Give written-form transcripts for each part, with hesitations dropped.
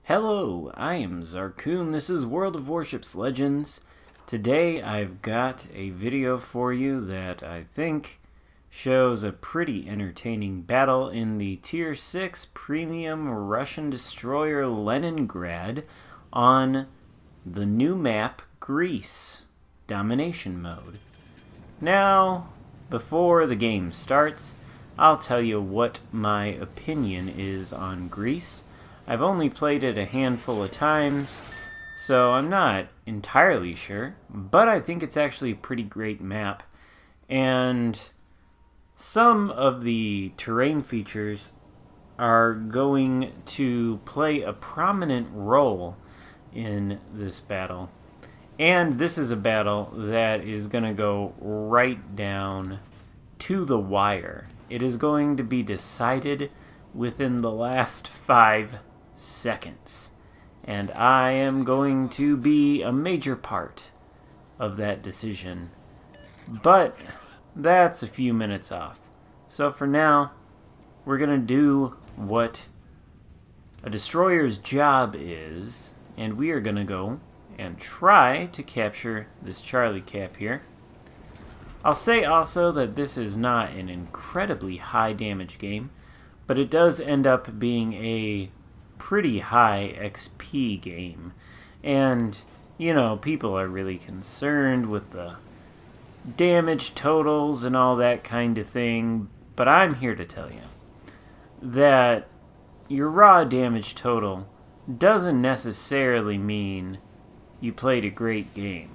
Hello, I am Xarkun. This is World of Warships Legends. Today I've got a video for you that I think shows a pretty entertaining battle in the Tier 6 Premium Russian Destroyer Leningrad on the new map Greece, Domination Mode. Now, before the game starts, I'll tell you what my opinion is on Greece. I've only played it a handful of times, so I'm not entirely sure, but I think it's actually a pretty great map. And some of the terrain features are going to play a prominent role in this battle. And this is a battle that is going to go right down to the wire. It is going to be decided within the last 5 seconds. And I am going to be a major part of that decision. But that's a few minutes off. So for now, we're going to do what a destroyer's job is, and we are going to go and try to capture this Charlie Cap here. I'll say also that this is not an incredibly high damage game, but it does end up being a pretty high XP game. And, you know, people are really concerned with the damage totals and all that kind of thing, but I'm here to tell you that your raw damage total doesn't necessarily mean you played a great game.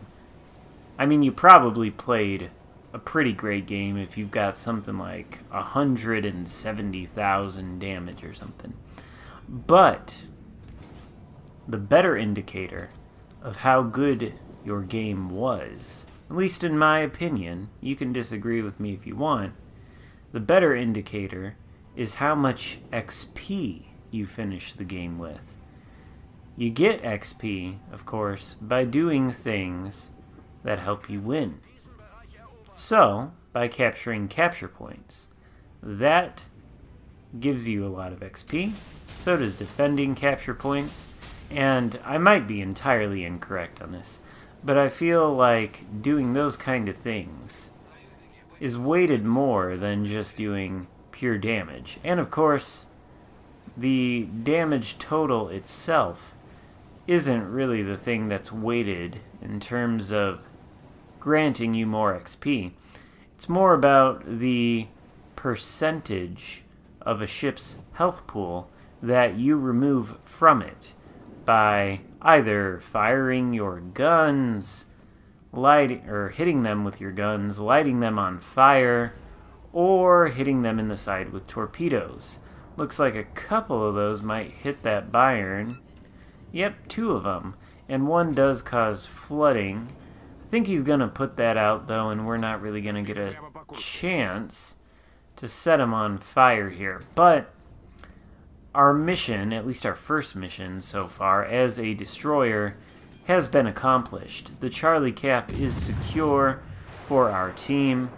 I mean, you probably played a pretty great game if you've got something like 170,000 damage or something. But the better indicator of how good your game was, at least in my opinion, you can disagree with me if you want, the better indicator is how much XP you finish the game with. You get XP, of course, by doing things that help you win. So, by capturing capture points, that gives you a lot of XP. So does defending capture points. And I might be entirely incorrect on this, but I feel like doing those kind of things is weighted more than just doing pure damage. And of course, the damage total itself isn't really the thing that's weighted in terms of granting you more XP. It's more about the percentage of a ship's health pool that you remove from it by either firing your guns, hitting them with your guns, lighting them on fire, or hitting them in the side with torpedoes. Looks like a couple of those might hit that Bayern. Yep, 2 of them. And one does cause flooding. I think he's going to put that out, though, and we're not really going to get a chance to set him on fire here. But our mission, at least our first mission so far, as a destroyer, has been accomplished. The Charlie Cap is secure for our team.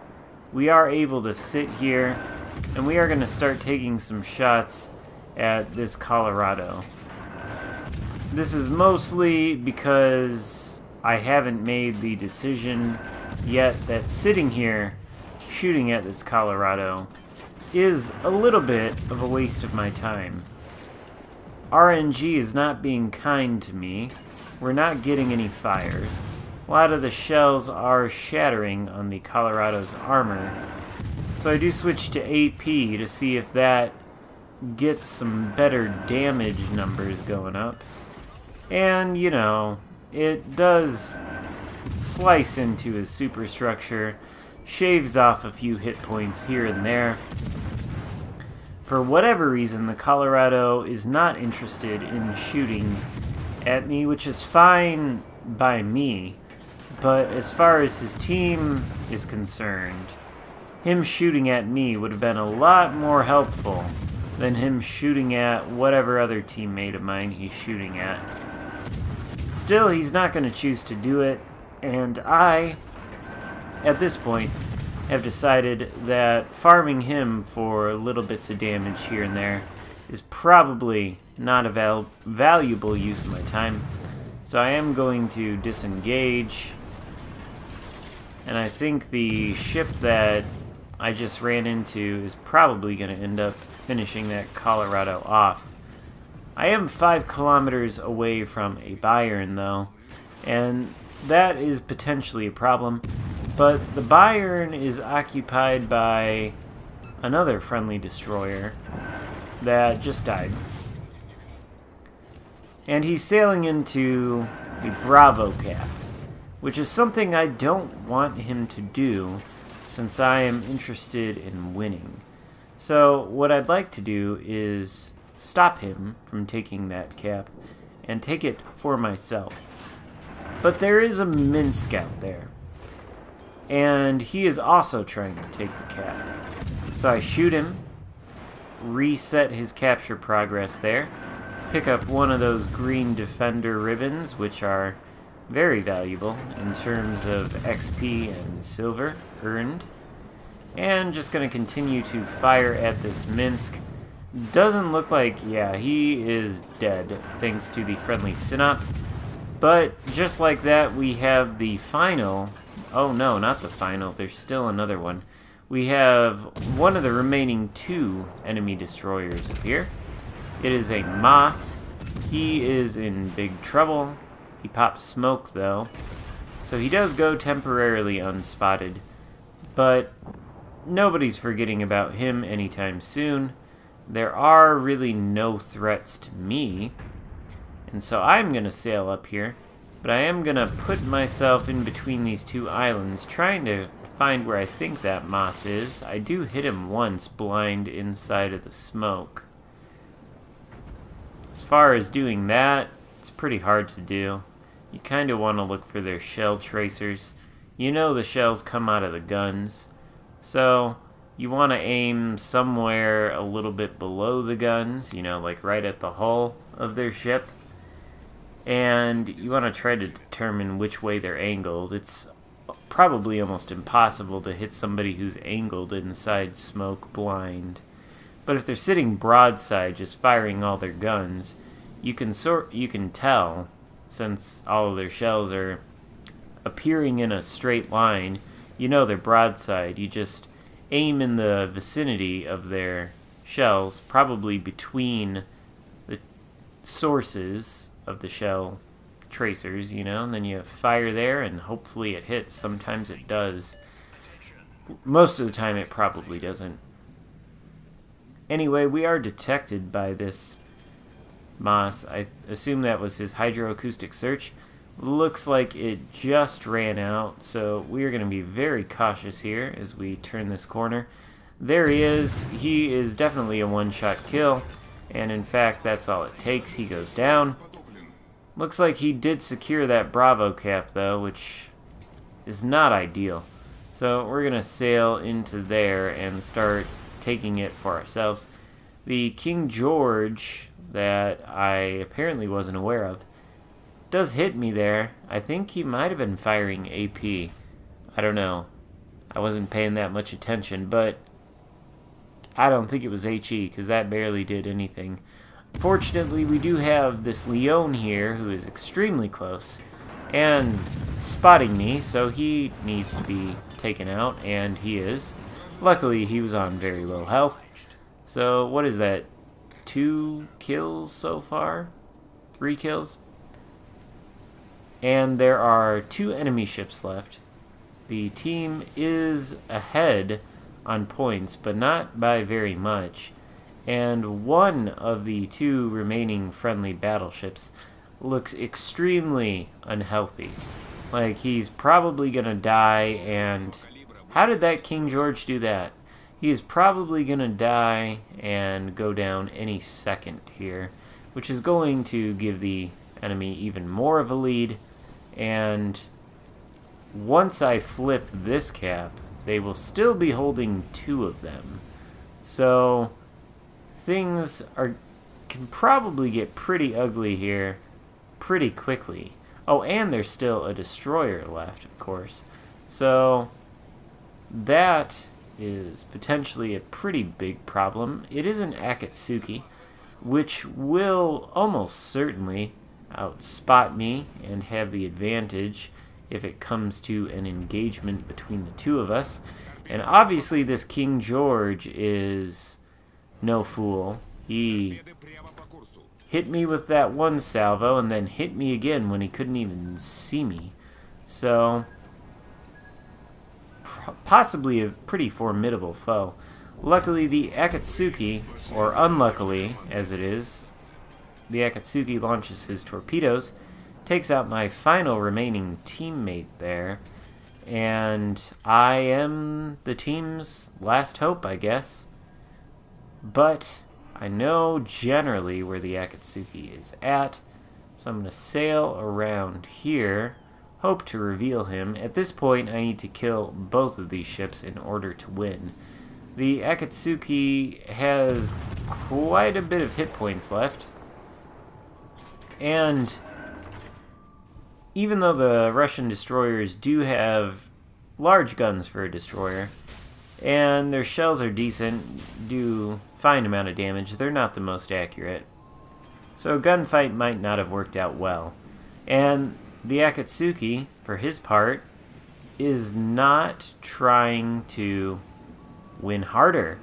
We are able to sit here, and we are going to start taking some shots at this Colorado. This is mostly because I haven't made the decision yet that sitting here shooting at this Colorado is a little bit of a waste of my time. RNG is not being kind to me. We're not getting any fires. A lot of the shells are shattering on the Colorado's armor. So I do switch to AP to see if that gets some better damage numbers going up. And, you know, it does slice into his superstructure, shaves off a few hit points here and there. For whatever reason, the Colorado is not interested in shooting at me, which is fine by me, but as far as his team is concerned, him shooting at me would have been a lot more helpful than him shooting at whatever other teammate of mine he's shooting at. Still, he's not going to choose to do it, and I, at this point, have decided that farming him for little bits of damage here and there is probably not a valuable use of my time. So I am going to disengage. And I think the ship that I just ran into is probably going to end up finishing that Colorado off. I am 5 kilometers away from a Bayern, though, and that is potentially a problem. But the Bayern is occupied by another friendly destroyer that just died. And he's sailing into the Bravo cap, which is something I don't want him to do since I am interested in winning. So what I'd like to do is stop him from taking that cap and take it for myself. But there is a Minsk out there, and he is also trying to take the cap. So I shoot him, reset his capture progress there, pick up one of those green defender ribbons, which are very valuable in terms of XP and silver earned, and just going to continue to fire at this Minsk. Doesn't look like, yeah, he is dead thanks to the friendly Sinop. But just like that, we have the final. Oh no, not the final. There's still another one. We have one of the remaining 2 enemy destroyers up here. It is a Moss. He is in big trouble. He pops smoke though, so he does go temporarily unspotted. But nobody's forgetting about him anytime soon. There are really no threats to me. And so I'm going to sail up here, but I am going to put myself in between these 2 islands, trying to find where I think that Moss is. I do hit him once blind inside of the smoke. As far as doing that, it's pretty hard to do. You kind of want to look for their shell tracers. You know the shells come out of the guns, so you want to aim somewhere a little bit below the guns, you know, like right at the hull of their ship. And you want to try to determine which way they're angled. It's probably almost impossible to hit somebody who's angled inside smoke blind. But if they're sitting broadside, just firing all their guns, you can tell, since all of their shells are appearing in a straight line, you know they're broadside. You just aim in the vicinity of their shells, probably between the sources of the shell tracers, you know, and then you fire there and hopefully it hits. Sometimes it does. Most of the time it probably doesn't. Anyway, we are detected by this Moss. I assume that was his hydroacoustic search. Looks like it just ran out, so we are going to be very cautious here as we turn this corner. There he is. He is definitely a one-shot kill, and in fact that's all it takes. He goes down. Looks like he did secure that Bravo cap though, which is not ideal. So we're going to sail into there and start taking it for ourselves. The King George that I apparently wasn't aware of does hit me there. I think he might have been firing AP. I don't know. I wasn't paying that much attention, but I don't think it was HE because that barely did anything. Fortunately, we do have this Leon here who is extremely close and spotting me, so he needs to be taken out, and he is. Luckily, he was on very low health. So, what is that? 2 kills so far? 3 kills? And there are 2 enemy ships left. The team is ahead on points, but not by very much. And one of the 2 remaining friendly battleships looks extremely unhealthy. Like, he's probably gonna die, and how did that King George do that? He is probably gonna die and go down any second here, which is going to give the enemy even more of a lead. And once I flip this cap, they will still be holding 2 of them. So things can probably get pretty ugly here pretty quickly. Oh, and there's still a destroyer left, of course. So that is potentially a pretty big problem. It is an Akatsuki, which will almost certainly outspot me and have the advantage if it comes to an engagement between the two of us. And obviously this King George is no fool. He hit me with that one salvo and then hit me again when he couldn't even see me. So, possibly a pretty formidable foe. Luckily, the Akatsuki, or unluckily as it is, the Akatsuki launches his torpedoes, takes out my final remaining teammate there, and I am the team's last hope, I guess. But I know generally where the Akatsuki is at, so I'm going to sail around here, hope to reveal him. At this point, I need to kill both of these ships in order to win. The Akatsuki has quite a bit of hit points left, and even though the Russian destroyers do have large guns for a destroyer, and their shells are decent, do fine amount of damage, they're not the most accurate. So a gunfight might not have worked out well. And the Akatsuki, for his part, is not trying to win harder.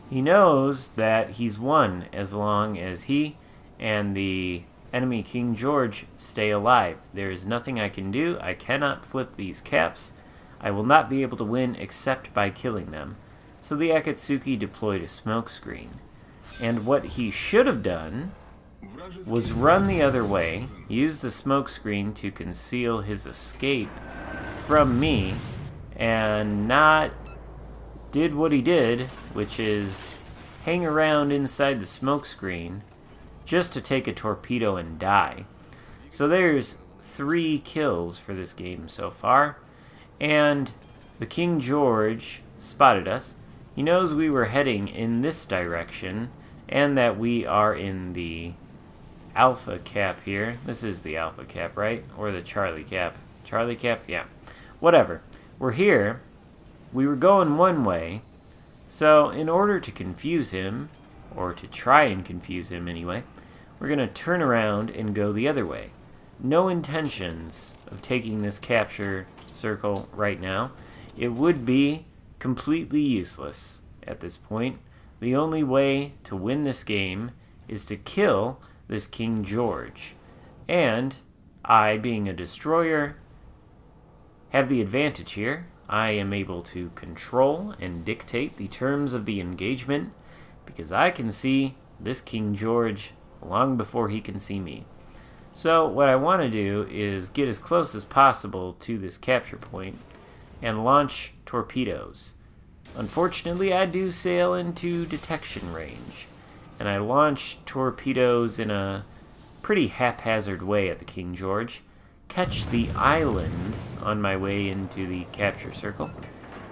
He knows that he's won as long as he and the enemy King George stay alive. There is nothing I can do. I cannot flip these caps. I will not be able to win except by killing them. So the Akatsuki deployed a smokescreen. And what he should have done was run the other way, use the smokescreen to conceal his escape from me, and not did what he did, which is hang around inside the smokescreen just to take a torpedo and die. So there's 3 kills for this game so far, and the King George spotted us. He knows we were heading in this direction, and that we are in the Alpha cap here. This is the Alpha cap, right? Or the Charlie cap. Charlie cap? Yeah. Whatever. We're here. We were going one way, so in order to confuse him, or to try and confuse him anyway, we're going to turn around and go the other way. No intentions of taking this capture circle right now. It would be completely useless at this point. The only way to win this game is to kill this King George. And I, being a destroyer, have the advantage here. I am able to control and dictate the terms of the engagement because I can see this King George long before he can see me. So what I want to do is get as close as possible to this capture point and launch torpedoes. Unfortunately, I do sail into detection range, and I launch torpedoes in a pretty haphazard way at the King George, catch the island on my way into the capture circle,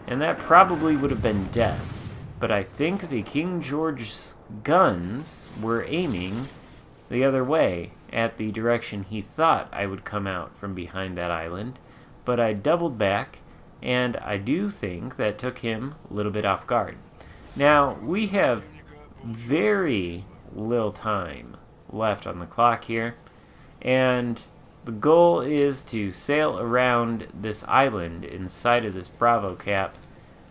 and that probably would have been death, but I think the King George's guns were aiming the other way at the direction he thought I would come out from behind that island, but I doubled back, and I do think that took him a little bit off guard. Now, we have very little time left on the clock here, and the goal is to sail around this island inside of this Bravo cap,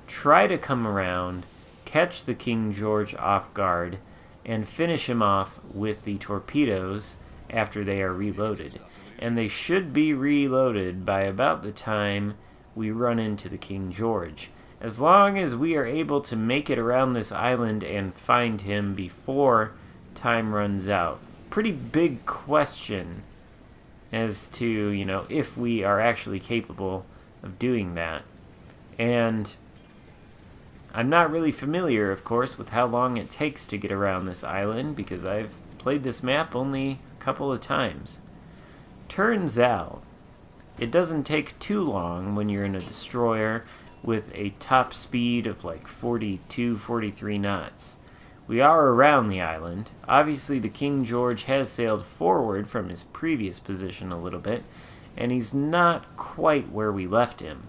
try to come around, catch the King George off guard, and finish him off with the torpedoes after they are reloaded. And they should be reloaded by about the time we run into the King George. As long as we are able to make it around this island and find him before time runs out. Pretty big question as to, you know, if we are actually capable of doing that. And I'm not really familiar, of course, with how long it takes to get around this island because I've played this map only a couple of times. Turns out, it doesn't take too long when you're in a destroyer with a top speed of like 42, 43 knots. We are around the island. Obviously, the King George has sailed forward from his previous position a little bit, and he's not quite where we left him.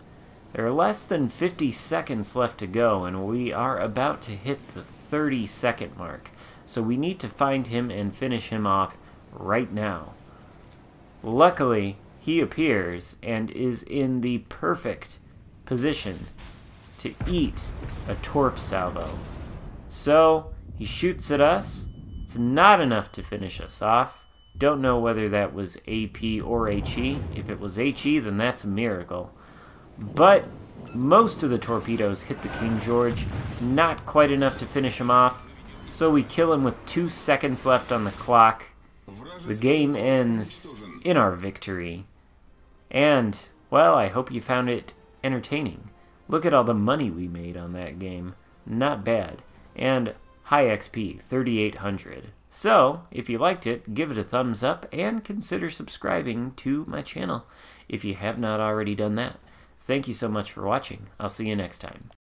There are less than 50 seconds left to go, and we are about to hit the 30-second mark. so we need to find him and finish him off right now. Luckily, he appears and is in the perfect position to eat a torp salvo. So, he shoots at us. It's not enough to finish us off. Don't know whether that was AP or HE. If it was HE, then that's a miracle. But most of the torpedoes hit the King George. Not quite enough to finish him off. So we kill him with 2 seconds left on the clock. The game ends in our victory. And, well, I hope you found it entertaining. Look at all the money we made on that game. Not bad. And high XP, 3,800. So, if you liked it, give it a thumbs up and consider subscribing to my channel if you have not already done that. Thank you so much for watching. I'll see you next time.